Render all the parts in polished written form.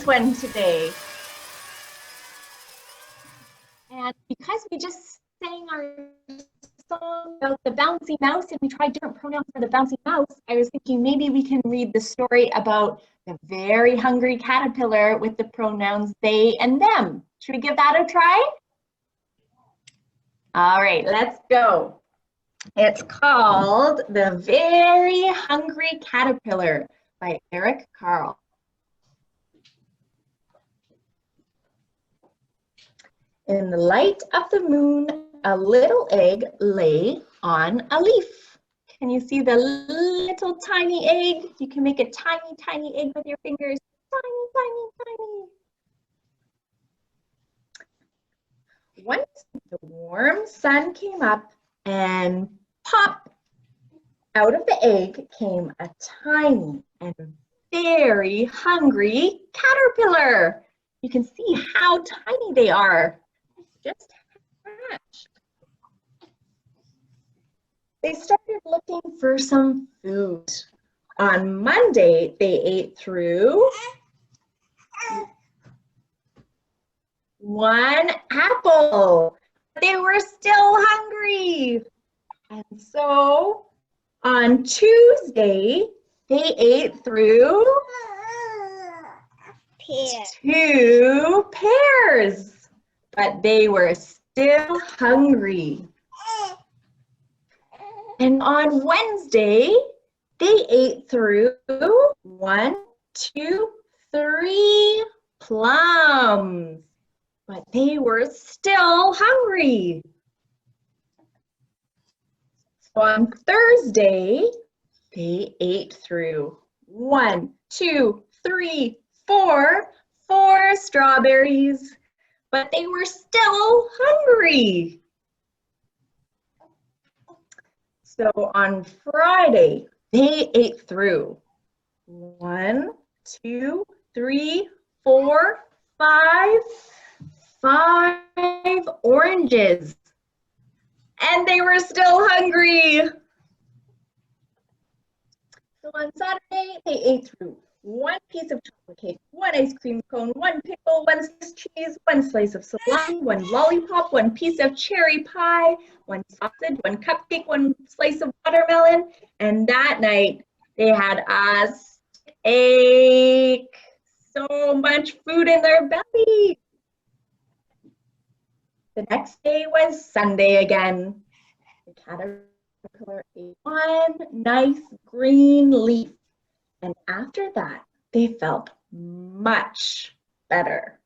one today. And because we just sang our song about the bouncy mouse and we tried different pronouns for the bouncy mouse, I was thinking maybe we can read the story about the very hungry caterpillar with the pronouns they and them. Should we give that a try? All right, let's go. It's called The Very Hungry Caterpillar by Eric Carle. In the light of the moon, a little egg lay on a leaf. Can you see the little tiny egg? You can make a tiny, tiny egg with your fingers. Tiny, tiny, tiny. Once the warm sun came up and pop, out of the egg came a tiny and very hungry caterpillar. You can see how tiny they are. Just hatched. They started looking for some food. On Monday, they ate through one apple. They were still hungry. And so on Tuesday, they ate through two pears. But they were still hungry. And on Wednesday, they ate through 1, 2, 3 plums. But they were still hungry. So on Thursday, they ate through 1, 2, 3, 4 strawberries. But they were still hungry. So on Friday, they ate through 1, 2, 3, 4, 5 oranges. And they were still hungry. So on Saturday, they ate through 1 piece of chocolate cake, 1 ice cream cone, 1 pickle, 1 slice of cheese, 1 slice of salami, 1 lollipop, 1 piece of cherry pie, 1 sausage, 1 cupcake, 1 slice of watermelon. And that night, they had a steak. So much food in their belly. The next day was Sunday again. The caterpillar ate 1 nice green leaf. And after that, they felt much better.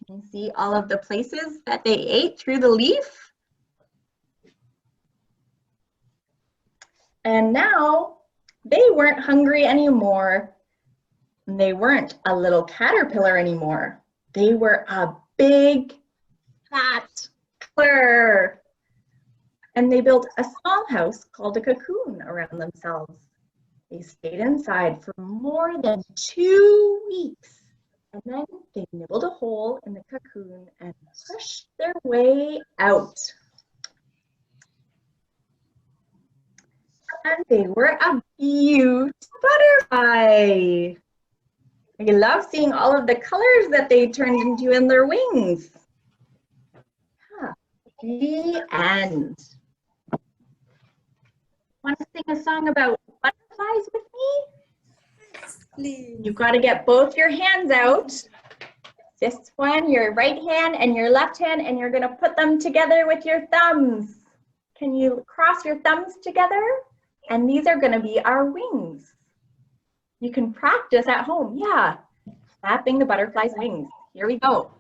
Can you see all of the places that they ate through the leaf? And now they weren't hungry anymore. They weren't a little caterpillar anymore. They were a big, fat caterpillar. And they built a small house called a cocoon around themselves. They stayed inside for more than 2 weeks, and then they nibbled a hole in the cocoon and pushed their way out. And they were a beautiful butterfly. I love seeing all of the colors that they turned into in their wings. The end. Want to sing a song about butterflies with me? Please. You've got to get both your hands out. This one, your right hand and your left hand, and you're going to put them together with your thumbs. Can you cross your thumbs together? And these are going to be our wings. You can practice at home. Yeah, flapping the butterfly's wings. Here we go.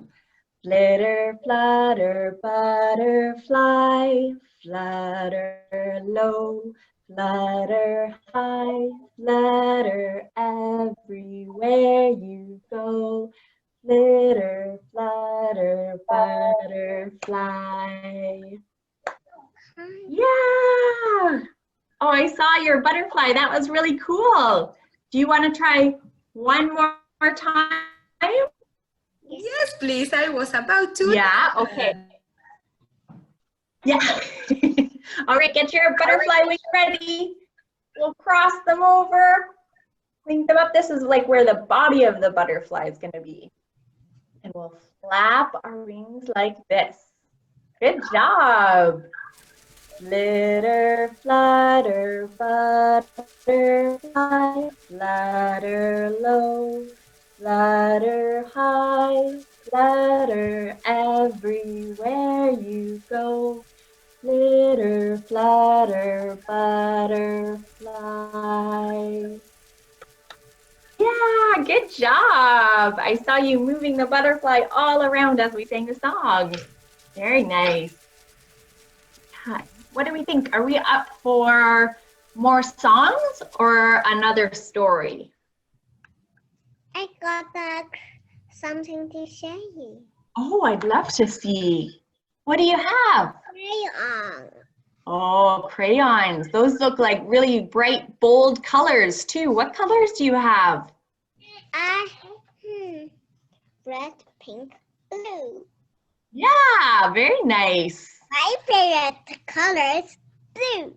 Flitter, flutter, butterfly, flutter low, flutter high, flutter everywhere you go. Flitter, flutter, butterfly. Yeah! Oh, I saw your butterfly. That was really cool. Do you want to try one more time? Yes, please. I was about to. Yeah, okay. Yeah. All right, get your butterfly wings ready. We'll cross them over. Link them up. This is like where the body of the butterfly is going to be. And we'll flap our wings like this. Good job. Flitter, flutter, butterfly, flutter low, flutter high, flutter everywhere you go. Flitter, flutter, butterfly. Yeah, good job. I saw you moving the butterfly all around as we sang the song. Very nice. What do we think? Are we up for more songs or another story? I got something to show you. Oh, I'd love to see. What do you have? Crayon. Oh, crayons. Those look like really bright, bold colors too. What colors do you have? Red, pink, blue. Yeah, very nice. My favorite color is blue.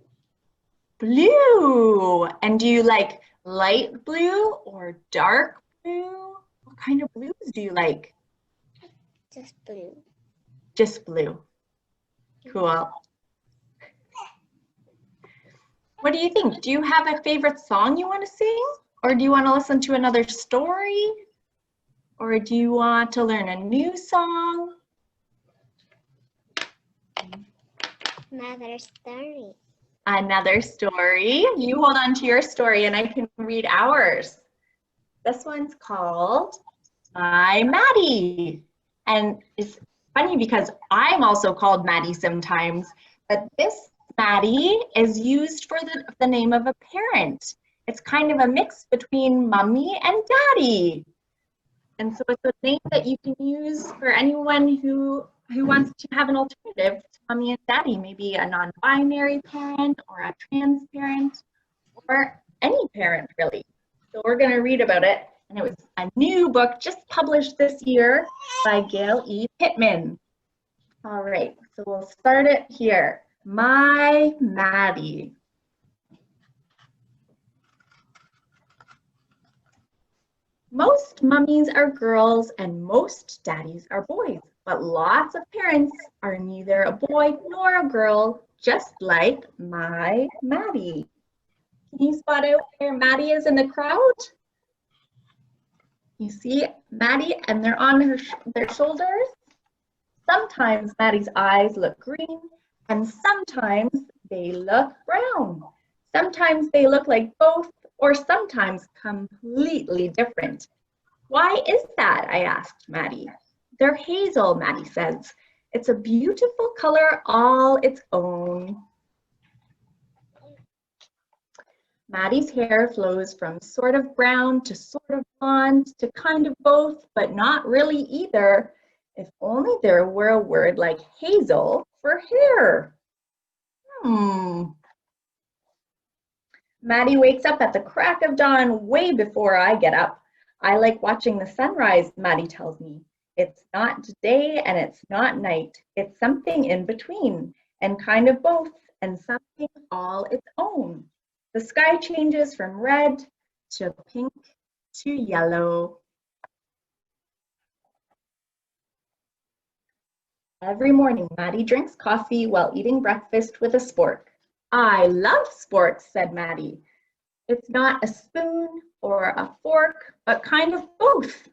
Blue. And do you like light blue or dark blue? What kind of blues do you like? Just blue. Just blue. Cool. What do you think? Do you have a favorite song you want to sing? Or do you want to listen to another story? Or do you want to learn a new song? Another story. Another story. You hold on to your story and I can read ours. This one's called My Maddie. And it's funny because I'm also called Maddie sometimes, but this Maddie is used for the name of a parent. It's kind of a mix between mommy and daddy. And so it's a name that you can use for anyone who wants to have an alternative to mommy and daddy, maybe a non-binary parent or a trans parent or any parent really. So we're going to read about it. And it was a new book just published this year by Gail E. Pittman. All right, so we'll start it here. My Maddie. Most mummies are girls and most daddies are boys, but lots of parents are neither a boy nor a girl, just like my Maddie. Can you spot out where Maddie is in the crowd? You see Maddie and they're on their shoulders. Sometimes Maddie's eyes look green and sometimes they look brown. Sometimes they look like both or sometimes completely different. Why is that? I asked Maddie. They're hazel, Maddie says. It's a beautiful color all its own. Maddie's hair flows from sort of brown to sort of blonde to kind of both, but not really either. If only there were a word like hazel for hair. Maddie wakes up at the crack of dawn way before I get up. I like watching the sunrise, Maddie tells me. It's not day and it's not night. It's something in between and kind of both and something all its own. The sky changes from red to pink to yellow. Every morning, Maddie drinks coffee while eating breakfast with a spork. I love sporks, said Maddie. It's not a spoon or a fork, but kind of both.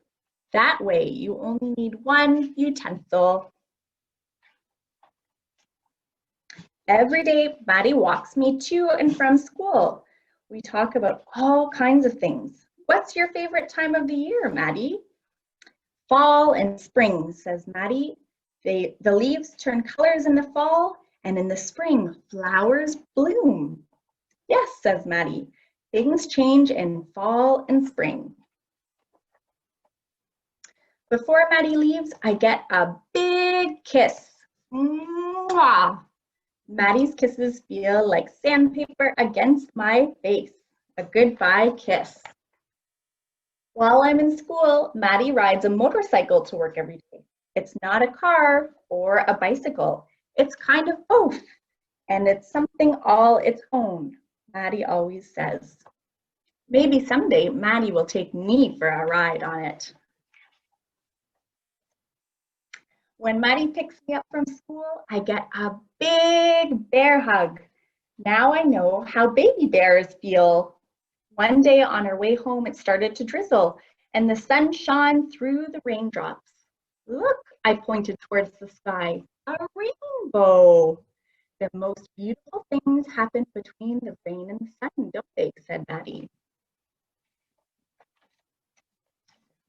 That way, you only need one utensil. Every day, Maddie walks me to and from school. We talk about all kinds of things. What's your favorite time of the year, Maddie? Fall and spring, says Maddie. The leaves turn colors in the fall, and in the spring, flowers bloom. Yes, says Maddie. Things change in fall and spring. Before Maddie leaves, I get a big kiss. Mwah! Maddie's kisses feel like sandpaper against my face. A goodbye kiss. While I'm in school, Maddie rides a motorcycle to work every day. It's not a car or a bicycle. It's kind of both. And it's something all its own, Maddie always says. Maybe someday Maddie will take me for a ride on it. When Maddie picks me up from school, I get a big bear hug. Now I know how baby bears feel. One day on our way home, it started to drizzle and the sun shone through the raindrops. Look, I pointed towards the sky, a rainbow. The most beautiful things happen between the rain and the sun, don't they? Said Maddie.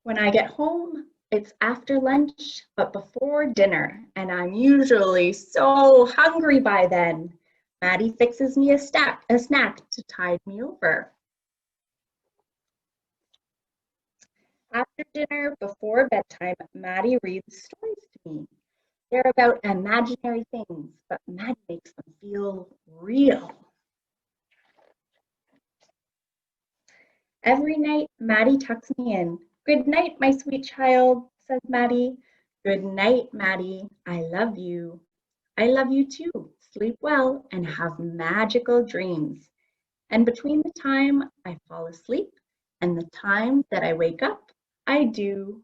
When I get home, it's after lunch, but before dinner, and I'm usually so hungry by then. Maddie fixes me a snack to tide me over. After dinner, before bedtime, Maddie reads stories to me. They're about imaginary things, but Maddie makes them feel real. Every night, Maddie tucks me in. Good night, my sweet child, says Maddie. Good night, Maddie. I love you. I love you too. Sleep well and have magical dreams. And between the time I fall asleep and the time that I wake up, I do.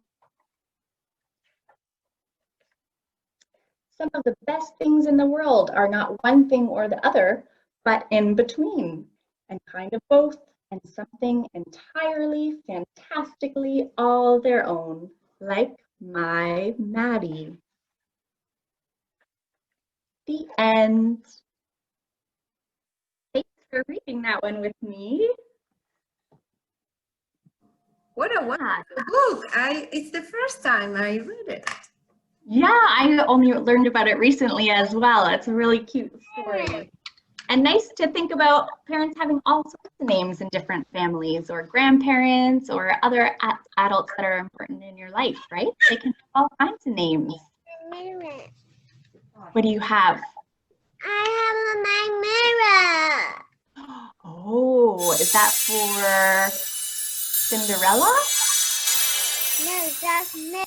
Some of the best things in the world are not one thing or the other, but in between, and kind of both, and something entirely, fantastically all their own, like my Maddie. The end. Thanks for reading that one with me. What a wonderful book. It's the first time I read it. Yeah, I only learned about it recently as well. It's a really cute story. And nice to think about parents having all sorts of names in different families, or grandparents, or other adults that are important in your life, right? They can have all kinds of names. What do you have? I have my mirror. Oh, is that for Cinderella? No, that's mirror.